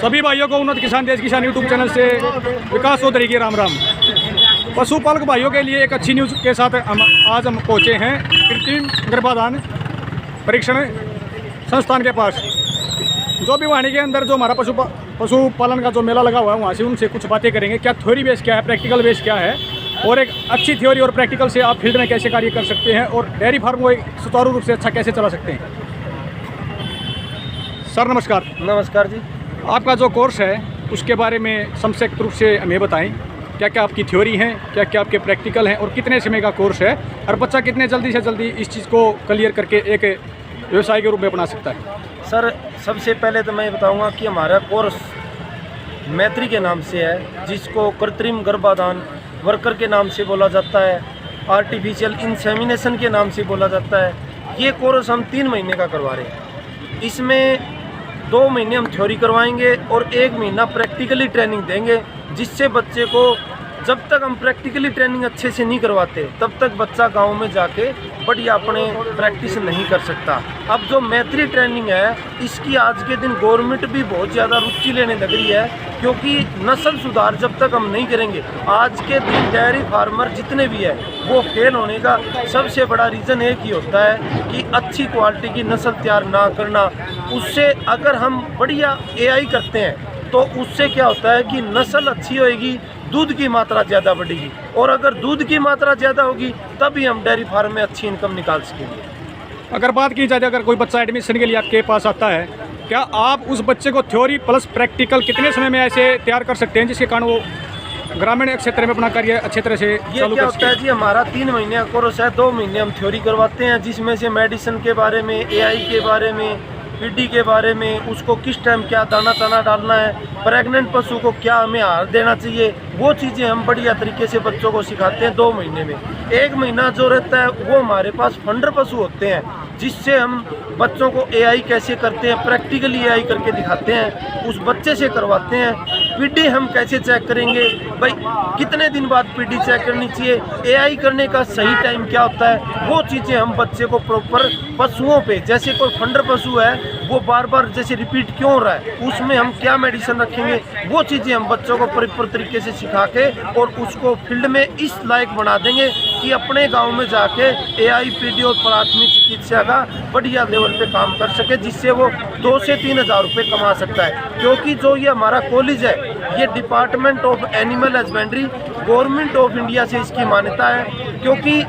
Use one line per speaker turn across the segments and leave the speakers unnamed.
सभी भाइयों को उन्नत किसान देश किसान यूट्यूब चैनल से विकास चौधरी की राम राम। पशुपालक भाइयों के लिए एक अच्छी न्यूज़ के साथ आज हम पहुँचे हैं कृत्रिम गर्भाधान परीक्षण संस्थान के पास। जो भी वाणी के अंदर जो हमारा पशुपालन का जो मेला लगा हुआ है वहाँ से उनसे कुछ बातें करेंगे। क्या थ्योरी बेस क्या है, प्रैक्टिकल बेस क्या है, और एक अच्छी थ्योरी और प्रैक्टिकल से आप फील्ड में कैसे कार्य कर सकते हैं और डेयरी फार्म को सुचारू रूप से अच्छा कैसे चला सकते हैं। सर नमस्कार।
नमस्कार जी।
आपका जो कोर्स है उसके बारे में संक्षिप्त रूप से हमें बताएं। क्या क्या आपकी थ्योरी है, क्या क्या आपके प्रैक्टिकल हैं, और कितने समय का कोर्स है, और बच्चा कितने जल्दी से जल्दी इस चीज़ को क्लियर करके एक व्यवसाय के रूप में अपना सकता है। सर
सबसे पहले तो मैं बताऊंगा कि हमारा कोर्स मैत्री के नाम से है, जिसको कृत्रिम गर्भाधान वर्कर के नाम से बोला जाता है, आर्टिफिशियल इंसेमिनेशन के नाम से बोला जाता है। ये कोर्स हम 3 महीने का करवा रहे हैं। इसमें 2 महीने हम थ्योरी करवाएंगे और 1 महीना प्रैक्टिकली ट्रेनिंग देंगे, जिससे बच्चे को जब तक हम प्रैक्टिकली ट्रेनिंग अच्छे से नहीं करवाते तब तक बच्चा गांव में जाके बढ़िया अपने प्रैक्टिस नहीं कर सकता। अब जो मैत्री ट्रेनिंग है इसकी आज के दिन गवर्नमेंट भी बहुत ज़्यादा रुचि लेने लग रही है, क्योंकि नस्ल सुधार जब तक हम नहीं करेंगे, आज के दिन डेयरी फार्मर जितने भी है वो फेल होने का सबसे बड़ा रीज़न एक ही होता है कि अच्छी क्वालिटी की नस्ल तैयार ना करना। उससे अगर हम बढ़िया AI करते हैं तो उससे क्या होता है कि नस्ल अच्छी होएगी, दूध की मात्रा ज़्यादा बढ़ेगी, और अगर दूध की मात्रा ज़्यादा होगी तभी हम डेयरी फार्म में अच्छी इनकम निकाल सकेंगे।
अगर बात की जाए, अगर कोई बच्चा एडमिशन के लिए आपके पास आता है, क्या आप उस बच्चे को थ्योरी प्लस प्रैक्टिकल कितने समय में ऐसे तैयार कर सकते हैं जिसके कारण वो ग्रामीण क्षेत्र में अपना कार्य अच्छी तरह से
ये क्या होता है जी, हमारा 3 महीने का कोर्स है। 2 महीने हम थ्योरी करवाते हैं, जिसमें से मेडिसिन के बारे में, AI के बारे में, PD के बारे में, उसको किस टाइम क्या दाना चाना डालना है, प्रेग्नेंट पशु को क्या हमें आहार देना चाहिए, वो चीज़ें हम बढ़िया तरीके से बच्चों को सिखाते हैं 2 महीने में। 1 महीना जो रहता है वो हमारे पास फंडर पशु होते हैं, जिससे हम बच्चों को AI कैसे करते हैं, प्रैक्टिकली AI करके दिखाते हैं, उस बच्चे से करवाते हैं। PD हम कैसे चेक करेंगे, भाई कितने दिन बाद PD चेक करनी चाहिए, AI करने का सही टाइम क्या होता है, वो चीज़ें हम बच्चे को प्रॉपर पशुओं पे, जैसे कोई फंडर पशु है वो बार बार जैसे रिपीट क्यों हो रहा है, उसमें हम क्या मेडिसिन रखेंगे, वो चीज़ें हम बच्चों को प्रॉपर तरीके से सिखा के और उसको फील्ड में इस लायक बना देंगे कि अपने गाँव में जाके AI PD और प्राथमिक चिकित्सा का बढ़िया लेवल पे काम कर सके, जिससे वो 2 से 3 हज़ार रुपये कमा सकता है। क्योंकि जो ये हमारा कॉलेज है ये department of animal husbandry government of India से इसकी मान्यता है, क्योंकि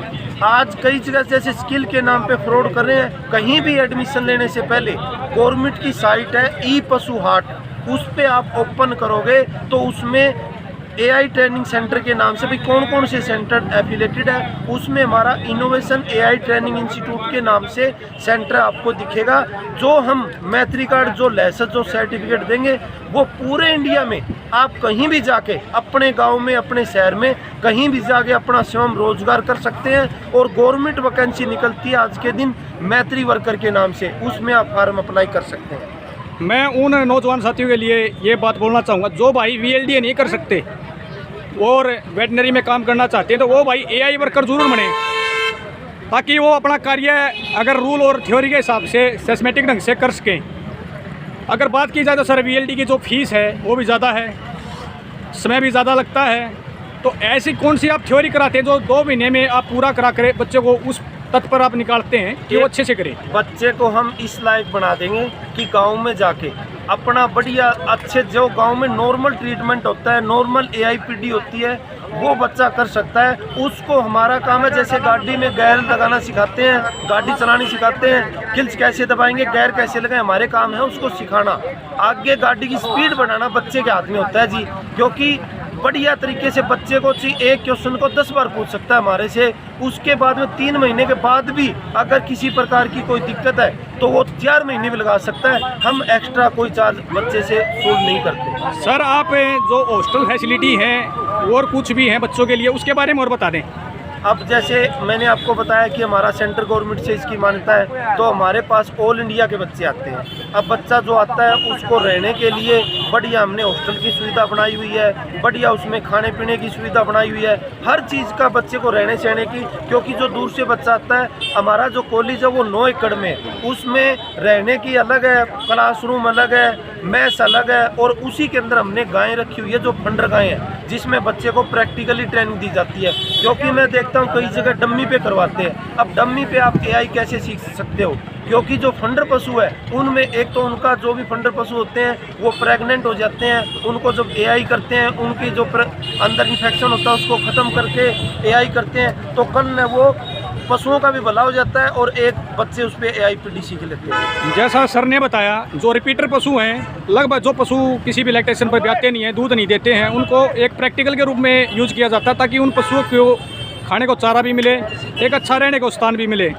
आज कई जगह जैसे स्किल के नाम पे फ्रॉड कर रहे हैं। कहीं भी एडमिशन लेने से पहले गवर्नमेंट की साइट है ई-पशु हाट, उस पे आप ओपन करोगे तो उसमें AI ट्रेनिंग सेंटर के नाम से भी कौन कौन से सेंटर एफिलेटेड है, उसमें हमारा इनोवेशन AI ट्रेनिंग इंस्टीट्यूट के नाम से सेंटर आपको दिखेगा। जो हम मैत्री कार्ड जो लाइसेंस जो सर्टिफिकेट देंगे वो पूरे इंडिया में आप कहीं भी जाके अपने गांव में, अपने शहर में कहीं भी जाके अपना स्वयं रोजगार कर सकते हैं। और गवर्नमेंट वैकेंसी निकलती है आज के दिन मैत्री वर्कर के नाम से, उसमें आप फॉर्म अप्लाई कर सकते हैं।
मैं उन नौजवान साथियों के लिए ये बात बोलना चाहूँगा जो भाई VLDA नहीं कर सकते और वेटनरी में काम करना चाहते हैं, तो वो भाई AI वर्कर ज़रूर बने, ताकि वो अपना कार्य अगर रूल और थ्योरी के हिसाब से सिस्टमेटिक ढंग से कर सकें। अगर बात की जाए तो सर VLD की जो फीस है वो भी ज़्यादा है, समय भी ज़्यादा लगता है, तो ऐसी कौन सी आप थ्योरी कराते हैं जो 2 महीने में आप पूरा करा करे बच्चे को उस तत्पर पर आप निकालते हैं कि वो अच्छे से करें।
बच्चे को हम इस लायक बना देंगे कि गांव में जाके अपना बढ़िया अच्छे, जो गांव में नॉर्मल ट्रीटमेंट होता है, नॉर्मल AI PD होती है, वो बच्चा कर सकता है। उसको हमारा काम है, जैसे गाड़ी में गेयर लगाना सिखाते हैं, गाड़ी चलानी सिखाते हैं, किल्स कैसे दबाएंगे, गेयर कैसे लगाएं, हमारे काम है उसको सिखाना। आगे गाड़ी की स्पीड बढ़ाना बच्चे के हाथ में होता है जी, क्योंकि बढ़िया तरीके से बच्चे को एक क्वेश्चन को 10 बार पूछ सकता है हमारे से। उसके बाद में 3 महीने के बाद भी अगर किसी प्रकार की कोई दिक्कत है तो वो 4 महीने भी लगा सकता है। हम एक्स्ट्रा कोई चार्ज बच्चे से वसूल नहीं करते।
सर आप जो हॉस्टल फैसिलिटी है और कुछ भी है बच्चों के लिए, उसके बारे में और बता दें।
अब जैसे मैंने आपको बताया कि हमारा सेंट्रल गवर्नमेंट से इसकी मान्यता है, तो हमारे पास ऑल इंडिया के बच्चे आते हैं। अब बच्चा जो आता है उसको रहने के लिए बढ़िया हमने हॉस्टल की सुविधा बनाई हुई है, बढ़िया उसमें खाने पीने की सुविधा बनाई हुई है, हर चीज़ का बच्चे को रहने सहने की। क्योंकि जो दूर से बच्चा आता है, हमारा जो कॉलेज है वो 9 एकड़ में है, उसमें रहने की अलग है, क्लासरूम अलग है, मैस अलग है, और उसी के अंदर हमने गायें रखी हुई है जो फंडर गायें हैं, जिसमें बच्चे को प्रैक्टिकली ट्रेनिंग दी जाती है। क्योंकि मैं देखता हूँ कई जगह डम्मी पे करवाते हैं। अब डम्मी पे आप एआई कैसे सीख सकते हो? क्योंकि जो फंडर पशु है उनमें एक तो उनका जो भी फंडर पशु होते हैं वो प्रेग्नेंट हो जाते हैं, उनको जब एआई करते हैं उनकी जो अंदर इन्फेक्शन होता है उसको ख़त्म करके एआई करते हैं, तो कल में वो पशुओं का भी भला हो जाता है और एक बच्चे उस पर एआई पीडी सीख लेते हैं।
जैसा सर ने बताया, जो रिपीटर पशु हैं, लगभग जो पशु किसी भी लैक्टेशन पर ब्याते नहीं हैं, दूध नहीं देते हैं, उनको एक प्रैक्टिकल के रूप में यूज किया जाता है ताकि उन पशुओं को खाने को चारा भी मिले, एक अच्छा रहने को स्थान भी मिले।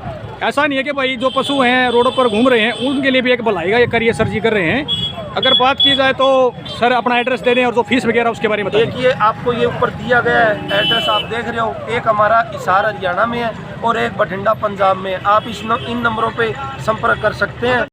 ऐसा नहीं है कि भाई जो पशु हैं रोडों पर घूम रहे हैं उनके लिए भी एक भलाई का ये करिए सर जी कर रहे हैं। अगर बात की जाए तो सर अपना एड्रेस दे दें और जो फीस वगैरह उसके बारे में बताइए।
देखिए, आपको ये ऊपर दिया गया है एड्रेस, आप देख रहे हो, एक हमारा हिसार हरियाणा में है और एक बठिंडा पंजाब में है। आप इन नंबरों पे संपर्क कर सकते हैं।